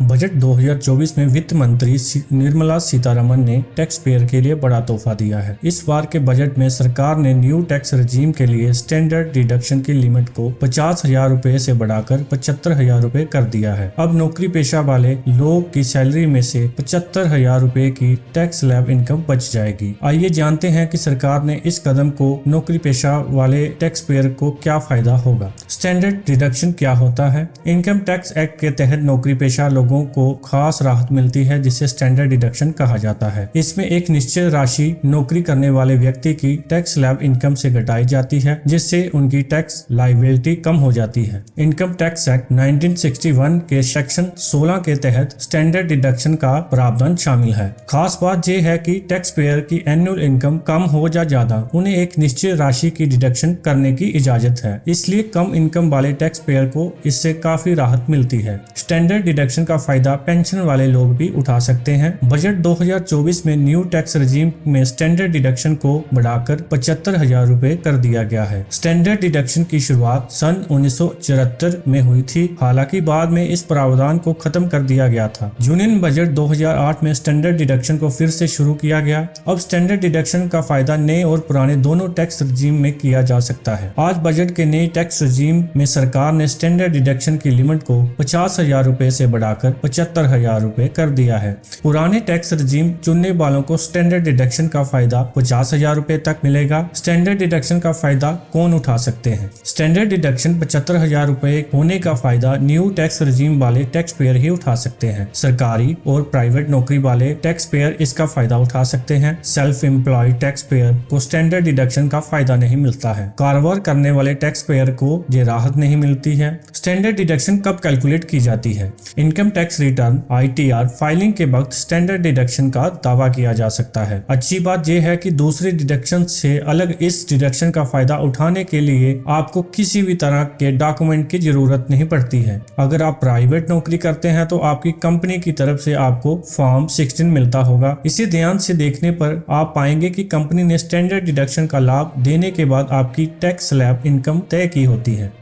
Budget 2024 में वित्त मंत्री निर्मला सीतारमण ने टैक्स पेयर के लिए बड़ा तोहफा दिया है। इस बार के बजट में सरकार ने न्यू टैक्स रजीम के लिए स्टैंडर्ड डिडक्शन की लिमिट को 50,000 रुपए से बढ़ाकर 75,000 रुपए कर दिया है। अब नौकरी पेशा वाले लोग की सैलरी में से 75,000 रुपए की टैक्स स्लैब इनकम बच जाएगी। आइए जानते हैं कि सरकार ने इस कदम को नौकरी पेशा वाले टैक्स पेयर को क्या फायदा होगा। स्टैंडर्ड डिडक्शन क्या होता है? इनकम टैक्स एक्ट के तहत नौकरी पेशा लोगों को खास राहत मिलती है जिसे स्टैंडर्ड डिडक्शन कहा जाता है। इसमें एक निश्चित राशि नौकरी करने वाले व्यक्ति की टैक्स स्लैब इनकम से घटाई जाती है, जिससे उनकी टैक्स लायबिलिटी कम हो जाती है। इनकम टैक्स एक्ट 1961 के सेक्शन 16 के तहत स्टैंडर्ड डिडक्शन का प्रावधान शामिल है। खास बात यह है कि टैक्स पेयर की एनुअल इनकम कम हो या ज्यादा, उन्हें एक निश्चित राशि की डिडक्शन करने की इजाजत है। इसलिए कम इनकम वाले टैक्स पेयर को इससे काफी राहत मिलती है। स्टैंडर्ड डिडक्शन का फायदा पेंशन वाले लोग भी उठा सकते हैं। बजट 2024 में न्यू टैक्स रजीम में स्टैंडर्ड डिडक्शन को बढ़ाकर 75,000 रुपए कर दिया गया है। स्टैंडर्ड डिडक्शन की शुरुआत सन 1974 में हुई थी, हालांकि बाद में इस प्रावधान को खत्म कर दिया गया था। यूनियन बजट 2008 में स्टैंडर्ड डिडक्शन को फिर से शुरू किया गया। अब स्टैंडर्ड डिडक्शन का फायदा नए और पुराने दोनों टैक्स रजीम में किया जा सकता है। आज बजट के नए टैक्स रजीम में सरकार ने स्टैंडर्ड डिडक्शन की लिमिट को 50,000 रुपए से बढ़ाकर 75,000 रुपए कर दिया है। पुराने टैक्स रजीम चुनने वालों को स्टैंडर्ड डिडक्शन का फायदा 50,000 रुपए तक मिलेगा। स्टैंडर्ड डिडक्शन का फायदा कौन उठा सकते हैं? स्टैंडर्ड डिडक्शन 75,000 रुपए होने का फायदा न्यू टैक्स रजीम वाले टैक्स पेयर ही उठा सकते हैं। सरकारी और प्राइवेट नौकरी वाले टैक्स पेयर इसका फायदा उठा सकते हैं। सेल्फ एम्प्लॉयड टैक्स पेयर को स्टैंडर्ड डिडक्शन का फायदा नहीं मिलता है। कारोबार करने वाले टैक्स पेयर को ये राहत नहीं मिलती है। स्टैंडर्ड डिडक्शन कब कैलकुलेट की जाती है? Income tax return ITR filing के वक्त स्टैंडर्ड डिडक्शन का दावा किया जा सकता है। अच्छी बात यह है कि दूसरे डिडक्शन से अलग इस डिडक्शन का फायदा उठाने के लिए आपको किसी भी तरह के डॉक्यूमेंट की जरूरत नहीं पड़ती है। अगर आप प्राइवेट नौकरी करते हैं तो आपकी कंपनी की तरफ से आपको फॉर्म 16 मिलता होगा। इसे ध्यान से देखने पर आप पाएंगे कि कंपनी ने स्टैंडर्ड डिडक्शन का लाभ देने के बाद आपकी टैक्स स्लैब इनकम तय की होती है।